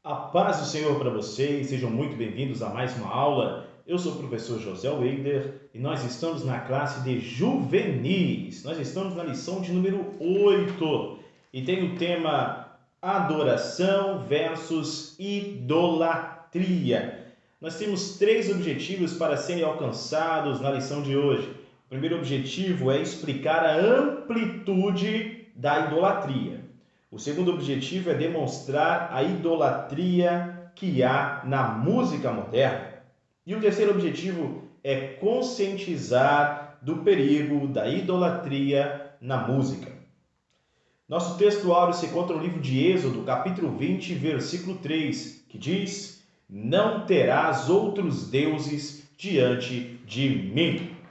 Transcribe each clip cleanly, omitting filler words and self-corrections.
A paz do Senhor para vocês, sejam muito bem-vindos a mais uma aula. Eu sou o professor José Weider e nós estamos na classe de juvenis. Nós estamos na lição de número 8 e tem o tema adoração versus idolatria. Nós temos três objetivos para serem alcançados na lição de hoje. O primeiro objetivo é explicar a amplitude da idolatria. O segundo objetivo é demonstrar a idolatria que há na música moderna. E o terceiro objetivo é conscientizar do perigo da idolatria na música. Nosso texto áureo se encontra no livro de Êxodo, capítulo 20, versículo 3, que diz: Não terás outros deuses diante de mim.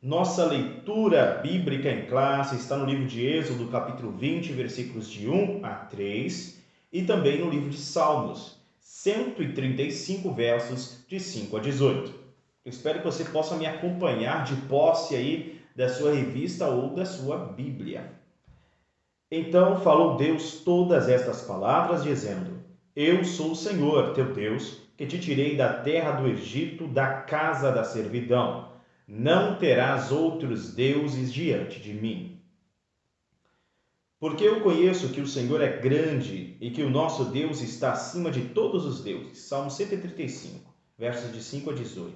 Nossa leitura bíblica em classe está no livro de Êxodo, capítulo 20, versículos de 1 a 3, e também no livro de Salmos, 135 versos de 5 a 18. Eu espero que você possa me acompanhar de posse aí da sua revista ou da sua Bíblia. Então falou Deus todas estas palavras, dizendo: Eu sou o Senhor, teu Deus, que te tirei da terra do Egito, da casa da servidão. Não terás outros deuses diante de mim. Porque eu conheço que o Senhor é grande e que o nosso Deus está acima de todos os deuses. Salmo 135, versos de 5 a 18.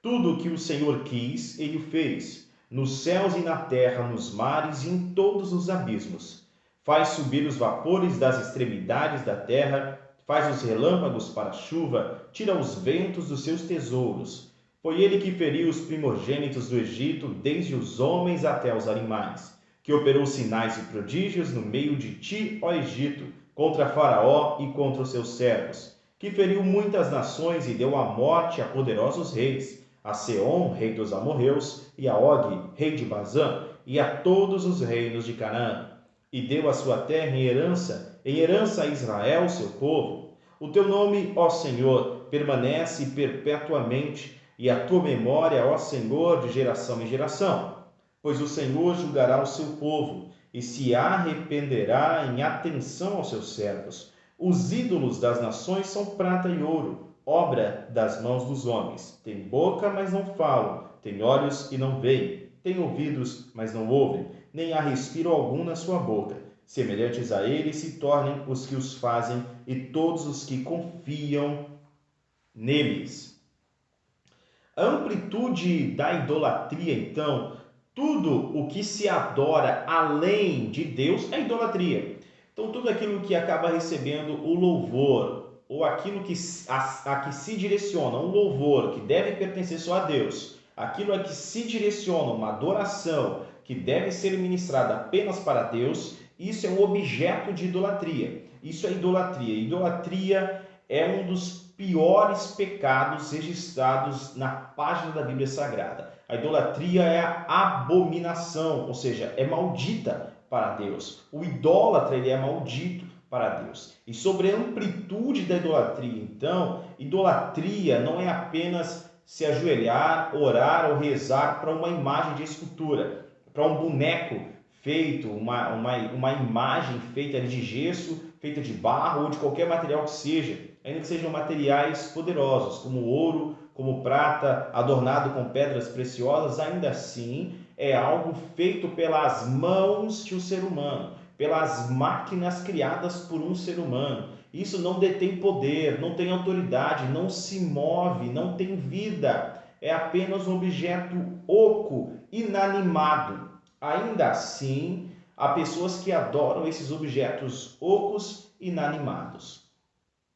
Tudo o que o Senhor quis, ele fez, nos céus e na terra, nos mares e em todos os abismos. Faz subir os vapores das extremidades da terra, faz os relâmpagos para a chuva, tira os ventos dos seus tesouros. Foi ele que feriu os primogênitos do Egito, desde os homens até os animais, que operou sinais e prodígios no meio de ti, ó Egito, contra Faraó e contra os seus servos, que feriu muitas nações e deu a morte a poderosos reis, a Seom, rei dos amorreus, e a Og, rei de Bazã, e a todos os reinos de Canaã. E deu a sua terra em herança a Israel, seu povo. O teu nome, ó Senhor, permanece perpetuamente, e a tua memória, ó Senhor, de geração em geração. Pois o Senhor julgará o seu povo e se arrependerá em atenção aos seus servos. Os ídolos das nações são prata e ouro, obra das mãos dos homens. Tem boca, mas não falam, tem olhos e não veem, tem ouvidos, mas não ouvem, nem há respiro algum na sua boca. Semelhantes a eles se tornem os que os fazem e todos os que confiam neles. A amplitude da idolatria, então, tudo o que se adora além de Deus é idolatria. Então, tudo aquilo que acaba recebendo o louvor, ou aquilo que a que se direciona, um louvor que deve pertencer só a Deus, aquilo a que se direciona uma adoração que deve ser ministrada apenas para Deus, isso é um objeto de idolatria. Isso é idolatria. Idolatria é um dos piores pecados registrados na página da Bíblia Sagrada. A idolatria é a abominação, ou seja, é maldita para Deus. O idólatra, ele é maldito para Deus. E sobre a amplitude da idolatria, então, idolatria não é apenas se ajoelhar, orar ou rezar para uma imagem de escultura, para um boneco feito, uma imagem feita de gesso, feita de barro ou de qualquer material que seja, ainda que sejam materiais poderosos, como ouro, como prata, adornado com pedras preciosas, ainda assim é algo feito pelas mãos de um ser humano, pelas máquinas criadas por um ser humano. Isso não detém poder, não tem autoridade, não se move, não tem vida. É apenas um objeto oco, inanimado. Ainda assim, há pessoas que adoram esses objetos ocos, inanimados.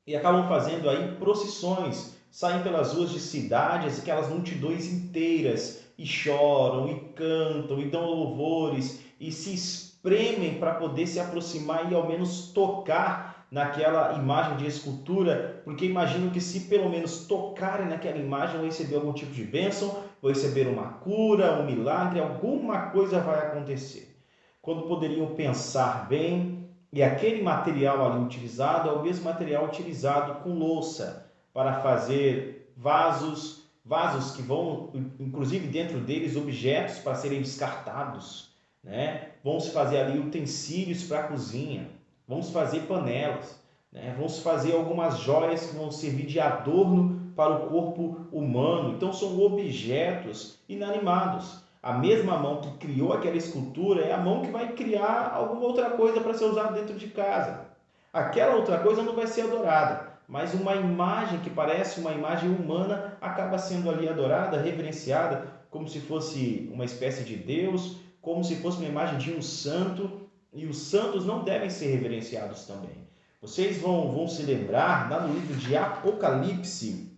E acabam fazendo aí procissões, saem pelas ruas de cidades, aquelas multidões inteiras, e choram, e cantam, e dão louvores, e se espremem para poder se aproximar e ao menos tocar naquela imagem de escultura, porque imaginam que se pelo menos tocarem naquela imagem vão receber algum tipo de bênção, vão receber uma cura, um milagre, alguma coisa vai acontecer. Quando poderiam pensar bem, e aquele material ali utilizado é o mesmo material utilizado com louça para fazer vasos, vasos que vão, inclusive dentro deles, objetos para serem descartados, né? Vão se fazer ali utensílios para a cozinha, vão se fazer panelas. né? Vão se fazer algumas joias que vão servir de adorno para o corpo humano. Então são objetos inanimados. A mesma mão que criou aquela escultura é a mão que vai criar alguma outra coisa para ser usada dentro de casa. Aquela outra coisa não vai ser adorada, mas uma imagem que parece uma imagem humana acaba sendo ali adorada, reverenciada, como se fosse uma espécie de Deus, como se fosse uma imagem de um santo, e os santos não devem ser reverenciados também. Vocês vão se lembrar, lá no livro de Apocalipse,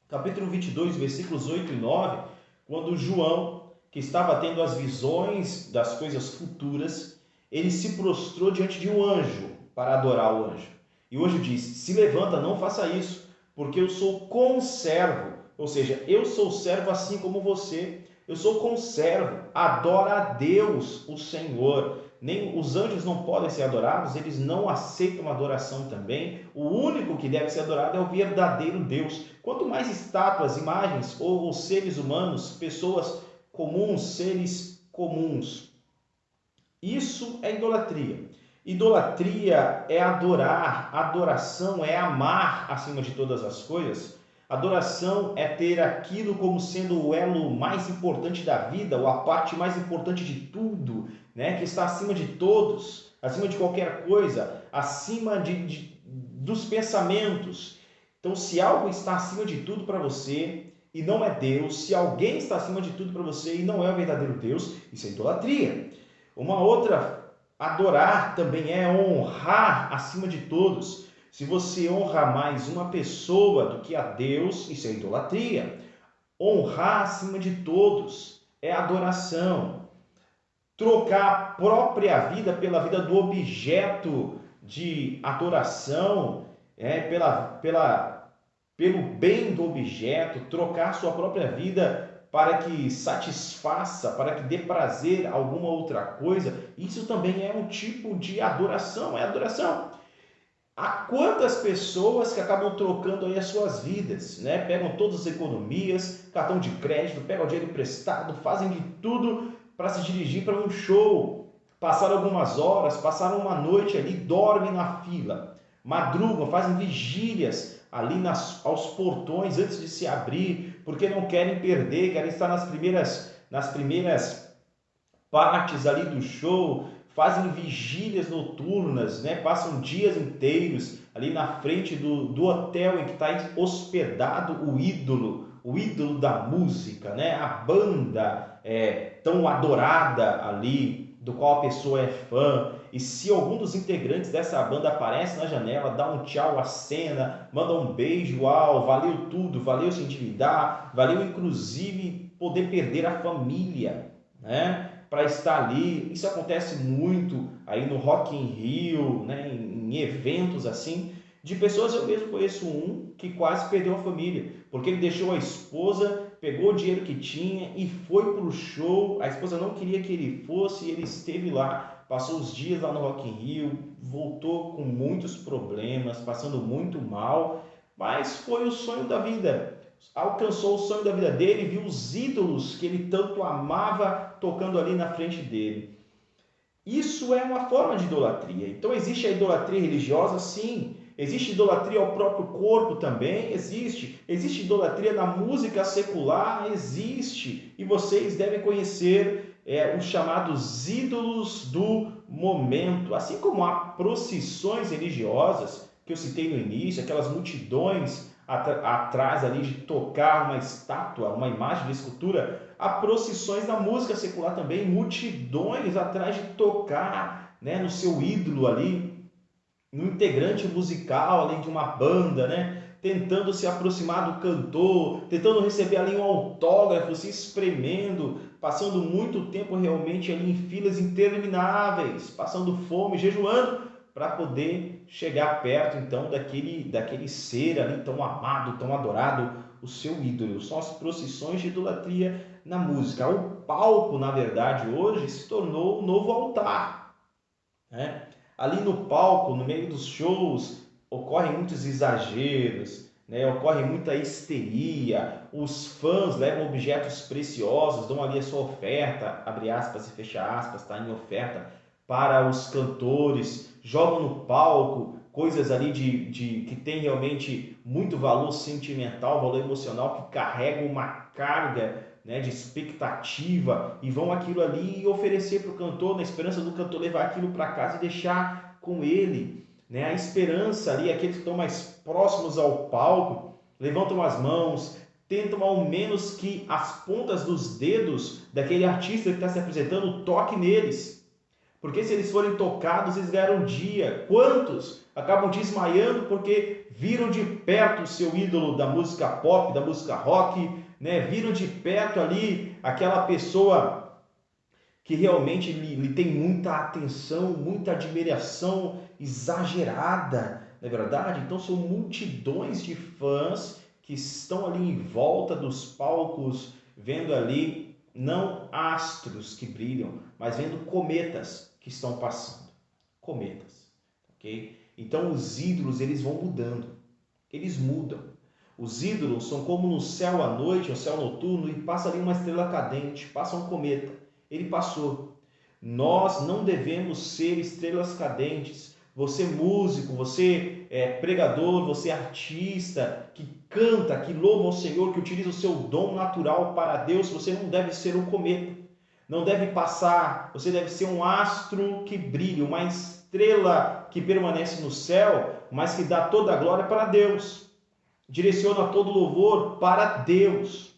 capítulo 22, versículos 8 e 9, quando João, que estava tendo as visões das coisas futuras, ele se prostrou diante de um anjo para adorar o anjo. E o anjo disse: se levanta, não faça isso, porque eu sou conservo, ou seja, eu sou servo assim como você, eu sou conservo, adora a Deus, o Senhor. Nem os anjos não podem ser adorados, eles não aceitam adoração também. O único que deve ser adorado é o verdadeiro Deus. Quanto mais estátuas, imagens ou seres humanos, pessoas comuns, seres comuns, isso é idolatria. Idolatria é adorar, adoração é amar acima de todas as coisas. Adoração é ter aquilo como sendo o elo mais importante da vida, ou a parte mais importante de tudo, né? Que está acima de todos, acima de qualquer coisa, acima dos pensamentos. Então, se algo está acima de tudo para você e não é Deus, se alguém está acima de tudo para você e não é o verdadeiro Deus, isso é idolatria. Uma outra, adorar também é honrar acima de todos. Se você honra mais uma pessoa do que a Deus, isso é idolatria. Honrar acima de todos é adoração. Trocar a própria vida pela vida do objeto de adoração, pelo bem do objeto, trocar sua própria vida para que satisfaça, para que dê prazer a alguma outra coisa, isso também é um tipo de adoração, é adoração. Há quantas pessoas que acabam trocando aí as suas vidas, né? Pegam todas as economias, cartão de crédito, pegam dinheiro emprestado, fazem de tudo para se dirigir para um show, passaram algumas horas, passaram uma noite ali, dormem na fila, madrugam, fazem vigílias ali aos portões antes de se abrir, porque não querem perder, querem estar nas primeiras partes ali do show, fazem vigílias noturnas, né? Passam dias inteiros ali na frente do hotel em que está hospedado o ídolo da música, né? A banda tão adorada ali, do qual a pessoa é fã. E se algum dos integrantes dessa banda aparece na janela, dá um tchau à cena, manda um beijo, uau, valeu tudo, valeu se endividar, valeu inclusive poder perder a família, né? Para estar ali. Isso acontece muito aí no Rock in Rio, né? Em eventos assim, de pessoas. Eu mesmo conheço um que quase perdeu a família, porque ele deixou a esposa, pegou o dinheiro que tinha e foi para o show. A esposa não queria que ele fosse e ele esteve lá, passou os dias lá no Rock in Rio, voltou com muitos problemas, passando muito mal, mas foi o sonho da vida. Alcançou o sonho da vida dele, viu os ídolos que ele tanto amava tocando ali na frente dele. Isso é uma forma de idolatria. Então existe a idolatria religiosa? Sim. Existe idolatria ao próprio corpo também? Existe. Existe idolatria na música secular? Existe. E vocês devem conhecer os chamados ídolos do momento. Assim como há procissões religiosas, que eu citei no início, aquelas multidões atrás ali de tocar uma estátua, uma imagem de escultura, há procissões na música secular também, multidões atrás de tocar, né, no seu ídolo ali, no integrante musical ali de uma banda, né, tentando se aproximar do cantor, tentando receber ali um autógrafo, se espremendo, passando muito tempo realmente ali em filas intermináveis, passando fome, jejuando, para poder chegar perto então daquele ser ali tão amado, tão adorado, o seu ídolo. São as procissões de idolatria na música. O palco, na verdade, hoje se tornou um novo altar, né? Ali no palco, no meio dos shows, ocorrem muitos exageros, né? Ocorre muita histeria, os fãs levam objetos preciosos, dão ali a sua oferta, abre aspas e fecha aspas, tá em oferta, para os cantores, jogam no palco coisas ali que tem realmente muito valor sentimental, valor emocional, que carregam uma carga, né, de expectativa, e vão aquilo ali oferecer para o cantor, na esperança do cantor levar aquilo para casa e deixar com ele, né? A esperança ali, aqueles que estão mais próximos ao palco, levantam as mãos, tentam ao menos que as pontas dos dedos daquele artista que está se apresentando toque neles. Porque se eles forem tocados, eles ganharam dia. Quantos acabam desmaiando porque viram de perto o seu ídolo da música pop, da música rock, né? Viram de perto ali aquela pessoa que realmente lhe tem muita atenção, muita admiração exagerada, não é verdade? Então são multidões de fãs que estão ali em volta dos palcos, vendo ali não astros que brilham, mas vendo cometas que estão passando. Cometas, ok? Então os ídolos, eles vão mudando, eles mudam. Os ídolos são como no céu à noite, no céu noturno, e passa ali uma estrela cadente, passa um cometa. Ele passou. Nós não devemos ser estrelas cadentes. Você músico, você pregador, você artista, que canta, que louva o Senhor, que utiliza o seu dom natural para Deus, você não deve ser um cometa. Não deve passar, você deve ser um astro que brilha, uma estrela que permanece no céu, mas que dá toda a glória para Deus. Direciona todo louvor para Deus,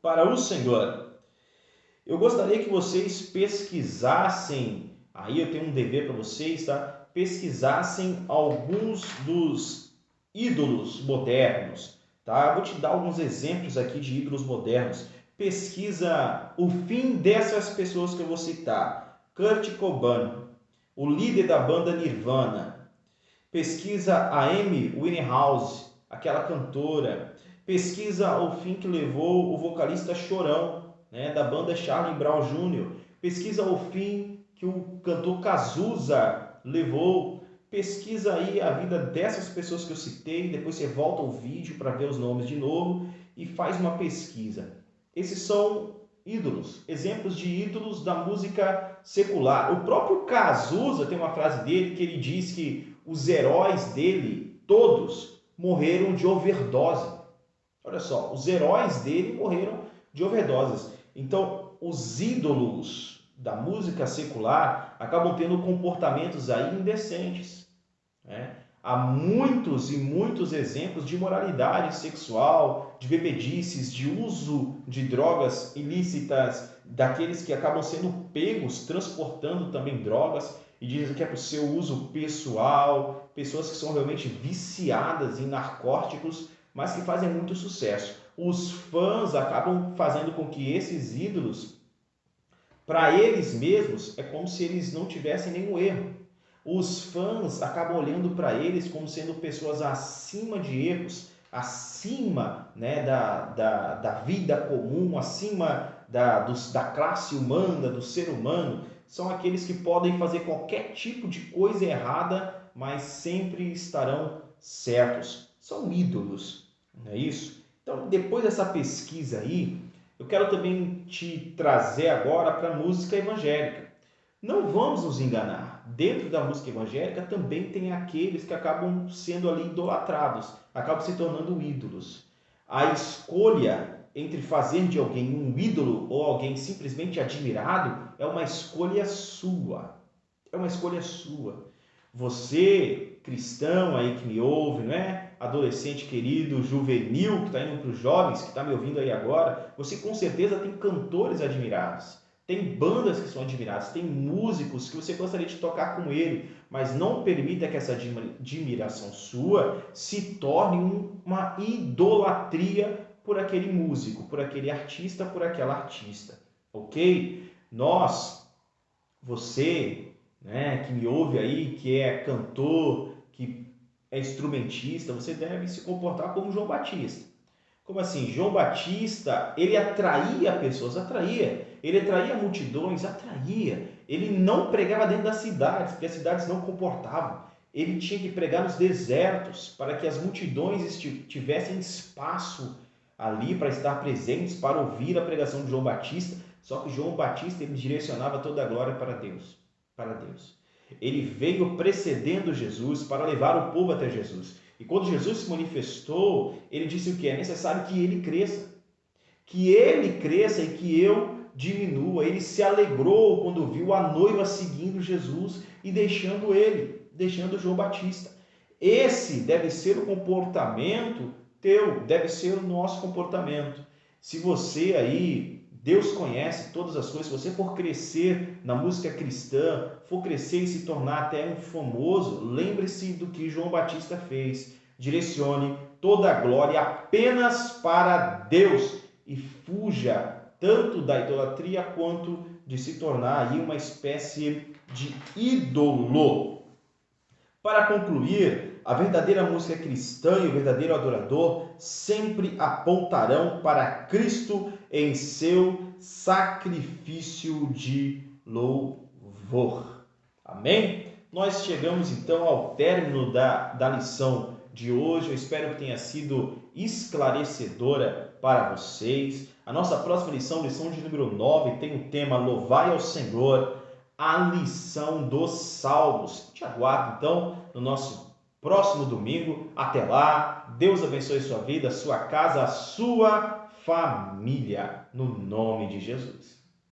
para o Senhor. Eu gostaria que vocês pesquisassem, aí eu tenho um dever para vocês, tá? Pesquisassem alguns dos ídolos modernos, tá? Eu vou te dar alguns exemplos aqui de ídolos modernos. Pesquisa o fim dessas pessoas que eu vou citar. Kurt Cobain, o líder da banda Nirvana. Pesquisa a Amy Winehouse, aquela cantora. Pesquisa o fim que levou o vocalista Chorão, né, da banda Charlie Brown Jr. Pesquisa o fim que o cantor Cazuza levou. Pesquisa aí a vida dessas pessoas que eu citei, depois você volta ao vídeo para ver os nomes de novo e faz uma pesquisa. Esses são ídolos, exemplos de ídolos da música secular. O próprio Cazuza tem uma frase dele que ele diz que os heróis dele, todos, morreram de overdose. Olha só, os heróis dele morreram de overdoses. Então, os ídolos da música secular acabam tendo comportamentos aí indecentes, né? Há muitos e muitos exemplos de imoralidade sexual, de bebedices, de uso de drogas ilícitas, daqueles que acabam sendo pegos transportando também drogas e dizem que é para o seu uso pessoal, pessoas que são realmente viciadas em narcóticos, mas que fazem muito sucesso. Os fãs acabam fazendo com que esses ídolos, para eles mesmos, é como se eles não tivessem nenhum erro. Os fãs acabam olhando para eles como sendo pessoas acima de erros, acima, né, da vida comum, acima da classe humana, do ser humano. São aqueles que podem fazer qualquer tipo de coisa errada, mas sempre estarão certos. São ídolos, não é isso? Então, depois dessa pesquisa aí, eu quero também te trazer agora para a música evangélica. Não vamos nos enganar. Dentro da música evangélica também tem aqueles que acabam sendo ali idolatrados, acabam se tornando ídolos. A escolha entre fazer de alguém um ídolo ou alguém simplesmente admirado é uma escolha sua. É uma escolha sua. Você, cristão aí que me ouve, não é? Adolescente querido, juvenil, que está indo para os jovens, que está me ouvindo aí agora, você com certeza tem cantores admirados. Tem bandas que são admiradas, tem músicos que você gostaria de tocar com ele, mas não permita que essa admiração sua se torne uma idolatria por aquele músico, por aquele artista, por aquela artista, ok? Você, né, que me ouve aí, que é cantor, que é instrumentista, você deve se comportar como João Batista. Como assim? João Batista, ele atraía pessoas, atraía. Ele atraía multidões, atraía. Ele não pregava dentro das cidades, porque as cidades não comportavam. Ele tinha que pregar nos desertos, para que as multidões tivessem espaço ali para estar presentes, para ouvir a pregação de João Batista. Só que João Batista, ele direcionava toda a glória para Deus. Para Deus. Ele veio precedendo Jesus para levar o povo até Jesus. E quando Jesus se manifestou, ele disse o que? É necessário que ele cresça. Que ele cresça e que eu diminua. Ele se alegrou quando viu a noiva seguindo Jesus e deixando João Batista. Esse deve ser o comportamento teu, deve ser o nosso comportamento. Se você aí, Deus conhece todas as coisas, se você for crescer na música cristã, for crescer e se tornar até um famoso, lembre-se do que João Batista fez. Direcione toda a glória apenas para Deus e fuja tanto da idolatria quanto de se tornar aí uma espécie de ídolo. Para concluir, a verdadeira música cristã e o verdadeiro adorador sempre apontarão para Cristo em seu sacrifício de louvor. Amém? Nós chegamos então ao término da lição de hoje. Eu espero que tenha sido esclarecedora para vocês. A nossa próxima lição, lição de número 9, tem o tema Louvai ao Senhor, a lição dos Salmos. Te aguardo então no nosso próximo domingo. Até lá, Deus abençoe sua vida, sua casa, a sua família, no nome de Jesus.